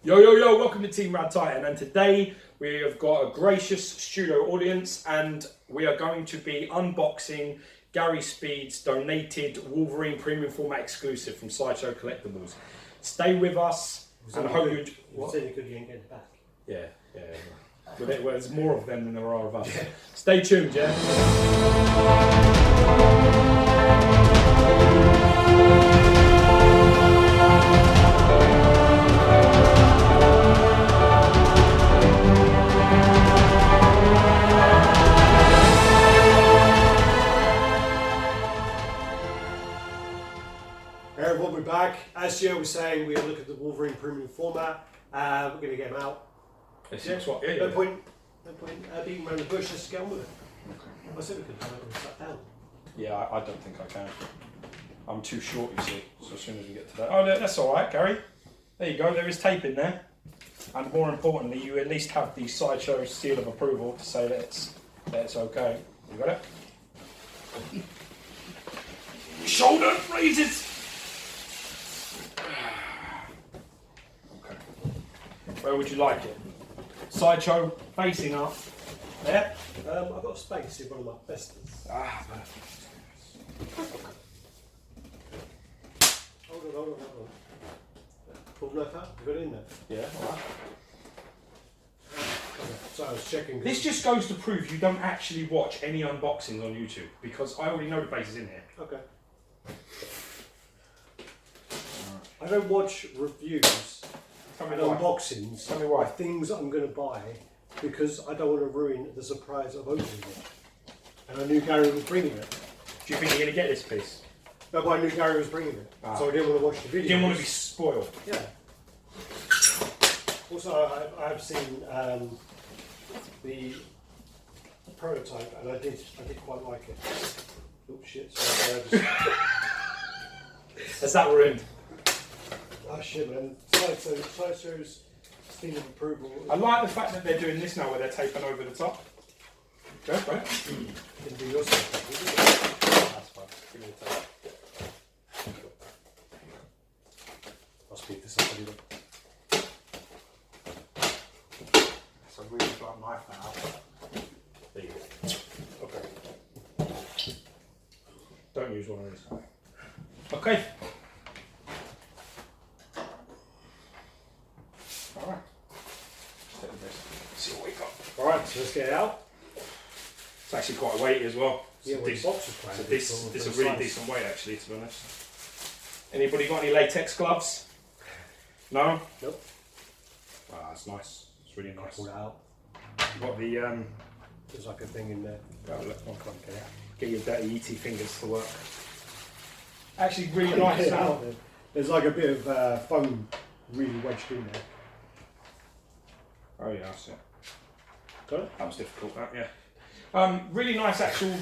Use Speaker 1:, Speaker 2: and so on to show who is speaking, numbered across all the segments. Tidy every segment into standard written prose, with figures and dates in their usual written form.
Speaker 1: Yo, yo, yo, welcome to Team Radd Titan, and today we have got a gracious studio audience and we are going to be unboxing Gary Speed's donated Wolverine Premium Format exclusive from Sideshow Collectibles. Stay with us and I hope you...
Speaker 2: What? You said you could get it back.
Speaker 1: Yeah. Well, there's more of them than there are of us. Stay tuned, yeah?
Speaker 2: Everyone, we're back. As Gio was saying, we're looking at the Wolverine Premium Format. We're going to get them out. No point beating around the bush, let's get on with it. Okay. I said we could have it sat down.
Speaker 1: Yeah, I don't think I can. I'm too short, you see, so as soon as we get to that... Oh, that's alright, Gary. There you go, there is tape in there. And more importantly, you at least have the Sideshow seal of approval to say that it's okay. You got it? Shoulder raises! Okay. Where would you like it? Sideshow facing up. There?
Speaker 2: I've got a space in one of my besters.
Speaker 1: Ah,
Speaker 2: Hold on. Pull the knife out? You got it in there?
Speaker 1: yeah, alright.
Speaker 2: Okay. So I was checking.
Speaker 1: This just goes to prove you don't actually watch any unboxings on YouTube because I already know the base is in here.
Speaker 2: Okay. I don't watch reviews and unboxings
Speaker 1: Tell me why.
Speaker 2: of things I'm going to buy because I don't want to ruin the surprise of opening it. And I knew Gary was bringing it.
Speaker 1: Do you think you're going to get this piece?
Speaker 2: No, but I knew Gary was bringing it. So I didn't want to watch the video.
Speaker 1: You didn't want to be spoiled.
Speaker 2: Yeah. Also, I've seen the prototype and I did quite like it. Oh shit, sorry.
Speaker 1: Has that ruined?
Speaker 2: Oh shit, man. Sideshow's seal of approval.
Speaker 1: I like the fact that they're doing this now where they're taping over the top. Go, right?
Speaker 2: Didn't do yours.
Speaker 1: That's fine. Give me the tape.
Speaker 2: I'll speed this up a little.
Speaker 1: It's a really flat knife now. There you go. Okay. Don't use one of these. Okay. Alright. See what we got.
Speaker 2: Alright, so let's get it out.
Speaker 1: It's actually quite weighty as well.
Speaker 2: Yeah, well, the box is quite heavy.
Speaker 1: It's a really decent weight actually, to be honest. Anybody got any latex gloves? No?
Speaker 2: Nope.
Speaker 1: Ah, it's nice. It's really nice.
Speaker 2: Pull it out.
Speaker 1: Got the
Speaker 2: There's like a thing in there.
Speaker 1: get your dirty ET fingers to work. Actually, really nice.
Speaker 2: There's like a bit of foam really wedged in there.
Speaker 1: Oh yeah, that's it.
Speaker 2: Got it?
Speaker 1: That was difficult, that, yeah. Really nice actual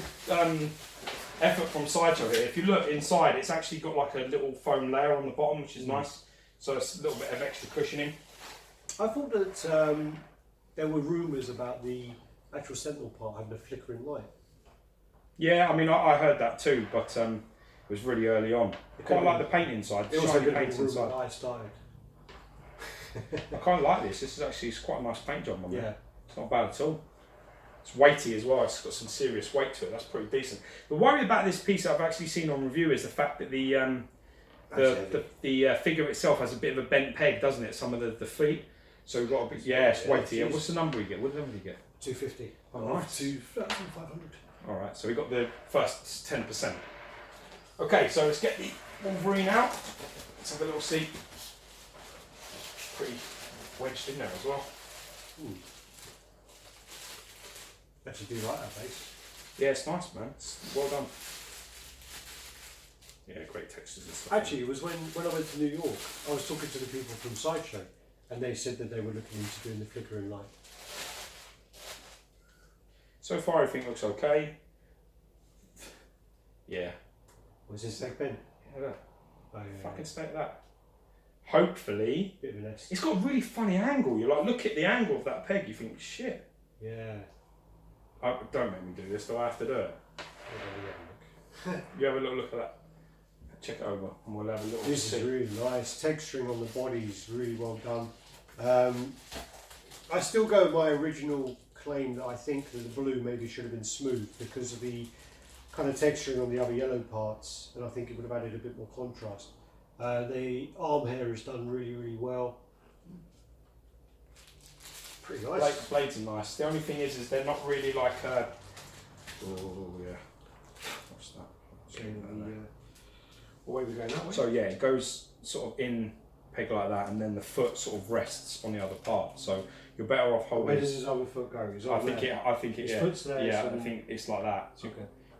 Speaker 1: effort from Sideshow here. If you look inside, it's actually got like a little foam layer on the bottom, which is nice. So it's a little bit of extra cushioning. I
Speaker 2: thought that there were rumours about the actual sentinel part having a flickering light.
Speaker 1: Yeah, I mean, I heard that too, but it was really early on. I quite like the paint inside.
Speaker 2: It also could have been rumour that I started.
Speaker 1: I kind of like this. This is actually quite a nice paint job on
Speaker 2: there.
Speaker 1: Yeah. It's not bad at all. It's weighty as well. It's got some serious weight to it. That's pretty decent. The worry about this piece I've actually seen on review is the fact that the figure itself has a bit of a bent peg, doesn't it? Some of the feet. So we've got a bit. Yeah, it's weighty. Yeah. What's the number you get? What number do you get?
Speaker 2: 250.
Speaker 1: Oh, nice.
Speaker 2: 2,500.
Speaker 1: All right. So we got the first 10%. Okay. So let's get the Wolverine out. Let's have a little see. Pretty wedged in there as well.
Speaker 2: Ooh. Actually do like that face.
Speaker 1: Yeah, it's nice, man. It's well done. Yeah, great textures and stuff.
Speaker 2: Actually, it was when I went to New York, I was talking to the people from Sideshow, and they said that they were looking into doing the flickering light.
Speaker 1: So far, everything looks okay. Yeah.
Speaker 2: Was this neck bent?
Speaker 1: Yeah.
Speaker 2: Oh, yeah.
Speaker 1: Fucking state of that. Hopefully.
Speaker 2: Bit of an S.
Speaker 1: It's got a really funny angle. You like look at the angle of that peg. You think, shit.
Speaker 2: Yeah.
Speaker 1: Don't make me do this. Do I have to do it? You have a little look at that. Check it over and we'll have a little
Speaker 2: This
Speaker 1: see.
Speaker 2: is really nice. Texturing on the body is really well done. I still go with my original claim that I think that the blue maybe should have been smooth because of the kind of texturing on the other yellow parts, and I think it would have added a bit more contrast. The arm hair is done really, really well. Pretty nice.
Speaker 1: Blades are nice. The only thing is they're not really like a... Oh yeah. What's that?
Speaker 2: Away we go that way.
Speaker 1: So yeah, it goes sort of in peg like that, and then the foot sort of rests on the other part. So you're better off holding.
Speaker 2: Where does his other foot go?
Speaker 1: I think it.
Speaker 2: His foot's there.
Speaker 1: Yeah, I think it's like that. So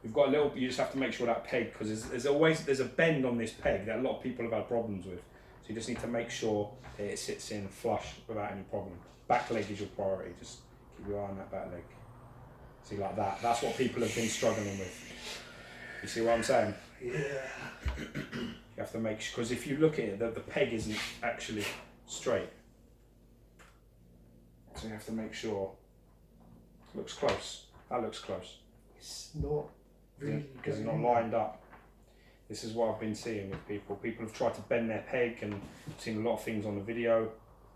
Speaker 1: you've got a little. You just have to make sure that peg, because there's a bend on this peg that a lot of people have had problems with. So you just need to make sure that it sits in flush without any problem. Back leg is your priority. Just keep your eye on that back leg. See, like that. That's what people have been struggling with. You see what I'm saying?
Speaker 2: Yeah.
Speaker 1: You have to make sure, because if you look at it, the peg isn't actually straight. So you have to make sure. Looks close. That looks close.
Speaker 2: It's not really
Speaker 1: because it's not lined up. This is what I've been seeing with people. People have tried to bend their peg, and I've seen a lot of things on the video.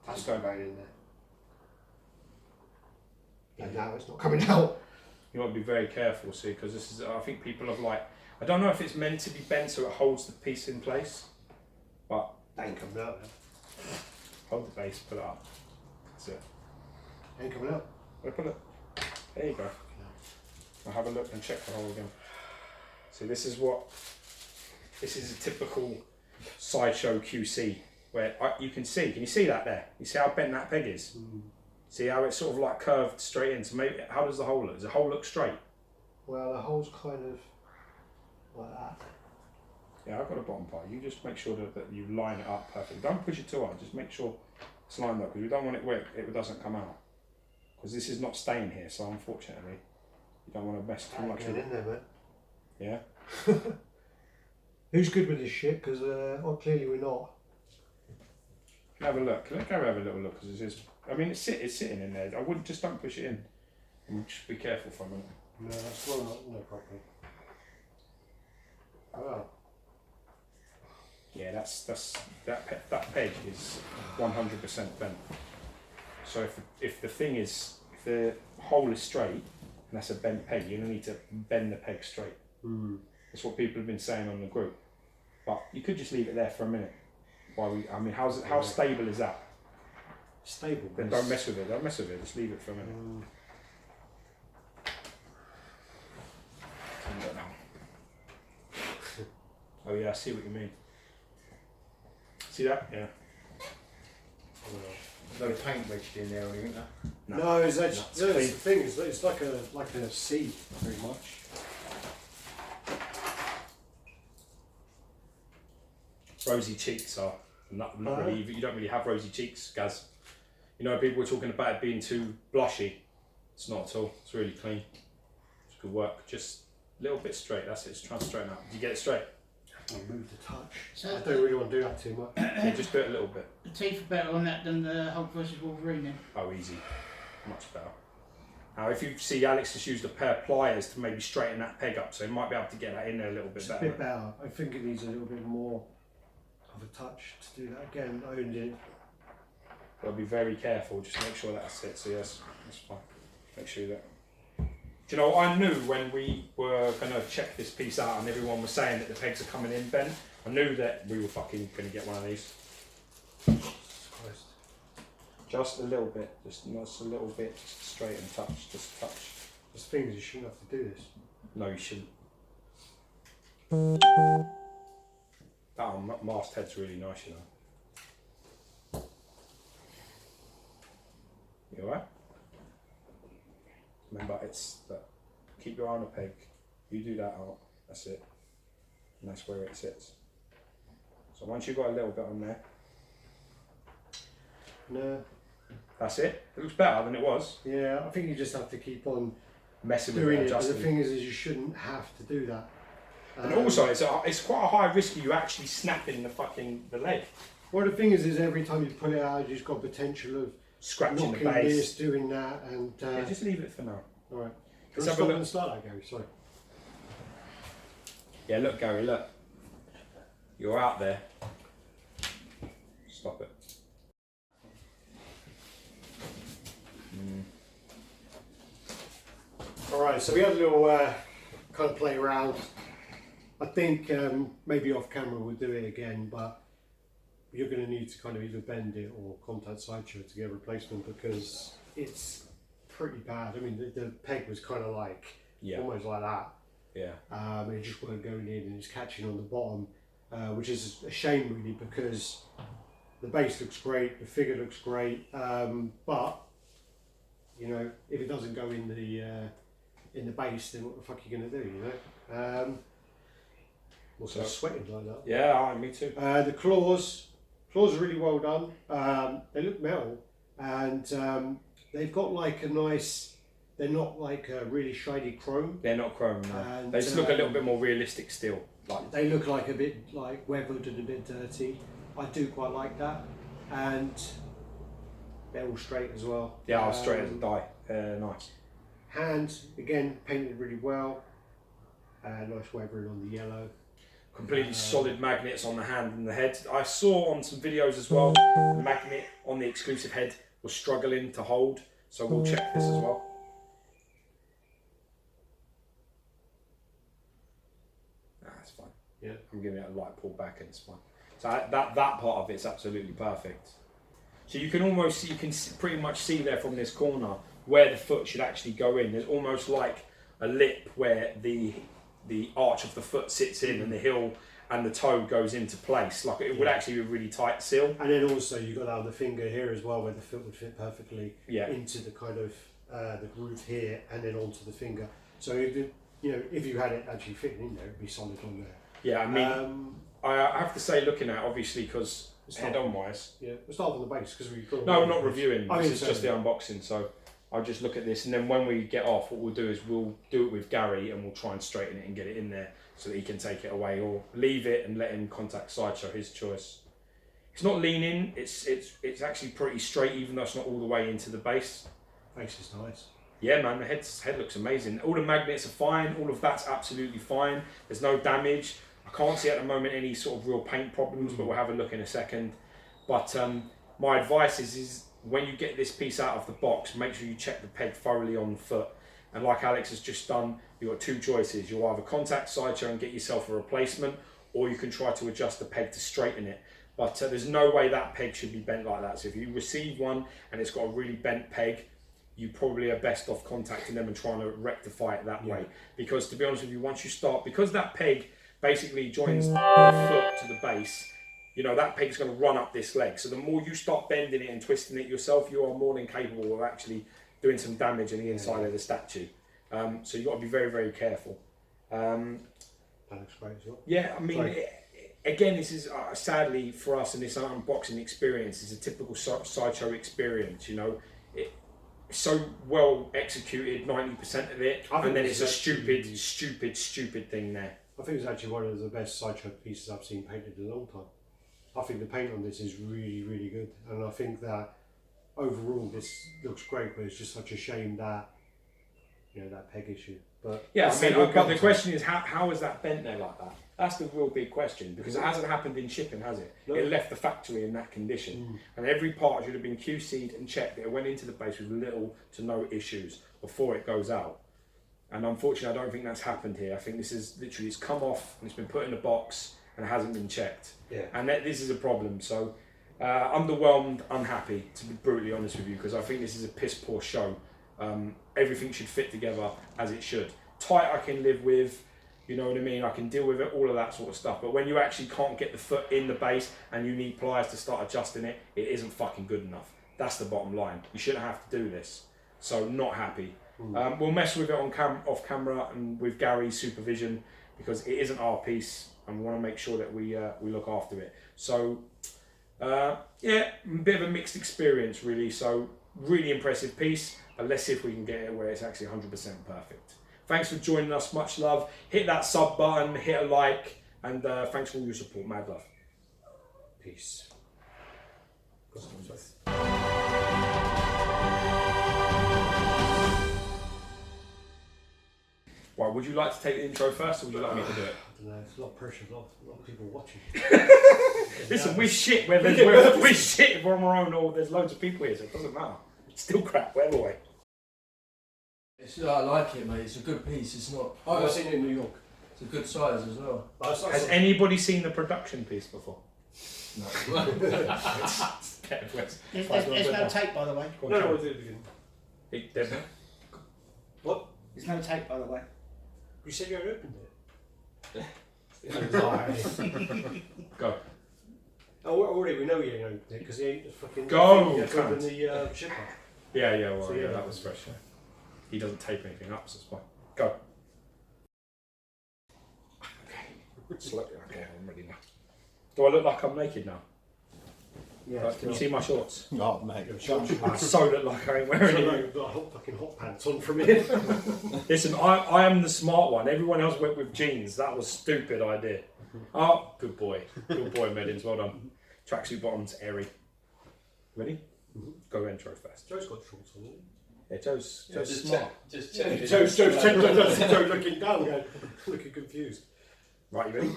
Speaker 2: That's going in there. And now it's not coming out.
Speaker 1: You want to be very careful, see, because this is. I think people have like. I don't know if it's meant to be bent so it holds the piece in place, but
Speaker 2: ain't coming out then.
Speaker 1: Hold the base, put it up. That's it.
Speaker 2: Ain't coming out.
Speaker 1: Where put it? There you go. I'll have a look and check the hole again. See, this is a typical Sideshow QC where you can you see that there? You see how bent that peg is?
Speaker 2: Mm.
Speaker 1: See how it's sort of like curved straight in? So maybe, how does the hole look? Does the hole look straight?
Speaker 2: Well, the hole's kind of like that.
Speaker 1: Yeah, I've got a bottom part. You just make sure that you line it up perfectly. Don't push it too hard, just make sure it's lined up, because we don't want it where it doesn't come out. Because this is not staying here, so unfortunately, you don't want to mess too much with it.
Speaker 2: In there, man.
Speaker 1: Yeah?
Speaker 2: Who's good with this shit? Because well, clearly we're not.
Speaker 1: Have a look. Let's go have a little look, because it's sitting in there. I wouldn't, just don't push it in. And just be careful for a minute.
Speaker 2: No, that's well not properly. Oh.
Speaker 1: Yeah, that peg is 100% bent. So if the hole is straight and that's a bent peg, you need to bend the peg straight.
Speaker 2: Mm.
Speaker 1: That's what people have been saying on the group. But you could just leave it there for a minute. How stable is that?
Speaker 2: Stable.
Speaker 1: Then don't mess with it. Don't mess with it. Just leave it for a minute. Oh yeah, I see what you mean. See that? Yeah.
Speaker 3: No paint wedged in there or anything, no?
Speaker 2: No, it's the thing. It's like a C, very much.
Speaker 1: Rosy cheeks are not really. You don't really have rosy cheeks, Gaz. You know, people were talking about it being too blushy. It's not at all. It's really clean. It's good work. Just a little bit straight. That's it. Just try and straighten out. Did you get it straight?
Speaker 2: I moved the touch.
Speaker 4: So
Speaker 2: I don't really want to do that too much.
Speaker 1: Yeah, just do it a little bit.
Speaker 4: the teeth are better on that than the Hulk versus Wolverine then?
Speaker 1: Oh, easy. Much better. Now, if you see Alex just used a pair of pliers to maybe straighten that peg up, so he might be able to get that in there a little bit
Speaker 2: It's
Speaker 1: better.
Speaker 2: a bit better. I think it needs a little bit more of a touch to do that again. I owned it.
Speaker 1: But be very careful. Just make sure that's it. So yes, that's fine. Make sure that. Do you know, I knew when we were going to check this piece out and everyone was saying that the pegs are coming in bent, I knew that we were fucking going to get one of these.
Speaker 2: Christ.
Speaker 1: Just a little bit, just a little bit, just straight and touch, just touch.
Speaker 2: The thing is, you shouldn't have to do this.
Speaker 1: No, you shouldn't. That masthead's really nice, you know. You alright? Remember, it's that. Keep your eye on the peg. You do that out. That's it. And that's where it sits. So once you've got a little bit on there,
Speaker 2: No.
Speaker 1: that's it. It looks better than it was.
Speaker 2: Yeah, I think you just have to keep on
Speaker 1: Messing with
Speaker 2: doing
Speaker 1: it,
Speaker 2: it. But the
Speaker 1: adjusting.
Speaker 2: thing is you shouldn't have to do that.
Speaker 1: And also, it's quite a high risk of you actually snapping the leg,
Speaker 2: well, the thing is every time you pull it out, you've got potential of
Speaker 1: scratching the
Speaker 2: knocking
Speaker 1: base.
Speaker 2: this, doing that, and
Speaker 1: Yeah, just leave it for now.
Speaker 2: all right.
Speaker 1: Let's
Speaker 2: Let's
Speaker 1: have a
Speaker 2: stop
Speaker 1: look.
Speaker 2: and start that, Gary. Sorry.
Speaker 1: Yeah, look, Gary, look. You're out there. Stop it.
Speaker 2: guys, so we had a little kind of play around. I think maybe off camera we'll do it again, but you're going to need to kind of either bend it or contact Sideshow to get a replacement because it's pretty bad. I mean, the peg was kind of like almost like that. Yeah. It just weren't going in and it's catching on the bottom, which is a shame really because the base looks great, the figure looks great, but you know, if it doesn't go in the base, then what the fuck are you going to do? You know. Also sweating like that.
Speaker 1: Yeah, me too.
Speaker 2: The claws are really well done. They look metal, and they've got like a nice. They're not like a really shiny chrome.
Speaker 1: They're not chrome. No. And, they just look a little bit more realistic still. Like
Speaker 2: they look like a bit like weathered and a bit dirty. I do quite like that, and they're all straight as well.
Speaker 1: Yeah, straight as a die. Nice.
Speaker 2: Hands again painted really well. Nice weathering on the yellow.
Speaker 1: Completely solid magnets on the hand and the head. I saw on some videos as well, the magnet on the exclusive head was struggling to hold, so we'll check this as well. That's fine. Yeah, I'm giving it a light pull back and it's fine. So that part of it's absolutely perfect. So you can almost see, pretty much see there from this corner where the foot should actually go in. There's almost like a lip where the arch of the foot sits in and the heel and the toe goes into place. Like it would actually be a really tight seal.
Speaker 2: And then also you've got that on the finger here as well where the foot would fit perfectly into the kind of the groove here and then onto the finger. So if you had it actually fitting in there, it'd be solid on there.
Speaker 1: Yeah, I mean, I have to say, looking at obviously because head-on wise.
Speaker 2: Yeah, we'll start on the base because we.
Speaker 1: No, we're not reviewing. This is just the unboxing. So I'll just look at this, and then when we get off, what we'll do is we'll do it with Gary, and we'll try and straighten it and get it in there so that he can take it away, or leave it and let him contact Sideshow, his choice. It's not leaning. It's actually pretty straight, even though it's not all the way into the base.
Speaker 2: Base is nice.
Speaker 1: Yeah, man, the head looks amazing. All the magnets are fine. All of that's absolutely fine. There's no damage. I can't see at the moment any sort of real paint problems, but we'll have a look in a second. But my advice is when you get this piece out of the box, make sure you check the peg thoroughly on the foot. And like Alex has just done, you've got two choices. You'll either contact Sideshow and get yourself a replacement, or you can try to adjust the peg to straighten it. But there's no way that peg should be bent like that. So if you receive one and it's got a really bent peg, you probably are best off contacting them and trying to rectify it that way. Because to be honest with you, once you start, because that peg basically joins the foot to the base, you know, that peg's going to run up this leg. So the more you start bending it and twisting it yourself, you are more than capable of actually doing some damage in the inside of the statue. So you've got to be very, very careful.
Speaker 2: That looks great as well.
Speaker 1: Yeah, I mean, again, this is sadly for us in this unboxing experience, is a typical Sideshow experience, you know. It's so well executed, 90% of it, and then it's a stupid thing there.
Speaker 2: I think it's actually one of the best Sideshow pieces I've seen painted in a long time. I think the paint on this is really, really good, and I think that overall this looks great, but it's just such a shame that, you know, that peg issue. But
Speaker 1: yeah, I mean, but the question is, how is that bent there like that? That's the real big question, because it hasn't happened in shipping, has it? No. It left the factory in that condition, and every part should have been QC'd and checked that it went into the base with little to no issues before it goes out. And unfortunately, I don't think that's happened here. I think this is literally, it's come off and it's been put in a box and it hasn't been checked.
Speaker 2: Yeah.
Speaker 1: And this is a problem. So underwhelmed, unhappy, to be brutally honest with you, because I think this is a piss poor show. Everything should fit together as it should. Tight I can live with, you know what I mean? I can deal with it, all of that sort of stuff. But when you actually can't get the foot in the base and you need pliers to start adjusting it, it isn't fucking good enough. That's the bottom line. You shouldn't have to do this. So not happy. We'll mess with it off camera and with Gary's supervision, because it isn't our piece and we want to make sure that we look after it. So yeah, a bit of a mixed experience really. So really impressive piece, but let's see if we can get it where it's actually 100% perfect. Thanks for joining us, much love. Hit that sub button, hit a like, and thanks for all your support, mad love.
Speaker 2: Peace.
Speaker 1: Right, would you like to take the intro first, or would you like me to do it?
Speaker 2: I don't know, it's a lot of pressure, a lot of people watching.
Speaker 1: Listen, we're shit we're shit if we're on our own, or there's loads of people here, so it doesn't matter. It's still crap, whatever way.
Speaker 5: I like it, mate. It's a good piece. It's not.
Speaker 2: I've seen it in New York.
Speaker 5: It's a good size as well.
Speaker 1: Has anybody seen the production piece before?
Speaker 5: No.
Speaker 4: There's no tape, by the way.
Speaker 2: No, we'll do it again.
Speaker 1: There's no.
Speaker 2: What?
Speaker 4: There's no tape, by the way.
Speaker 2: You said you had opened it.
Speaker 1: Go.
Speaker 2: Oh, already we know he ain't opened it because he ain't fucking.
Speaker 1: Go,
Speaker 2: He had to open
Speaker 1: cunt.
Speaker 2: the shipper.
Speaker 1: Yeah, well,
Speaker 2: So,
Speaker 1: yeah,
Speaker 2: yeah.
Speaker 1: that was fresh. Yeah. He doesn't tape anything up, so it's fine. Go. Okay, I'm ready now. Do I look like I'm naked now?
Speaker 2: Yeah.
Speaker 1: Can you see my shorts?
Speaker 3: Oh, mate.
Speaker 1: I so look like I ain't wearing any.
Speaker 2: I've got fucking hot pants on from here.
Speaker 1: Listen, I am the smart one. Everyone else went with jeans. That was a stupid idea. Oh, good boy. Good boy, Medins. Well done. Tracksuit bottoms, airy. Ready? Go intro first.
Speaker 2: Joe's got shorts on, hasn't
Speaker 1: Yeah, Joe's
Speaker 3: Just
Speaker 1: smart.
Speaker 3: check.
Speaker 2: he? Joe's looking down, going, looking confused.
Speaker 1: Right, you ready?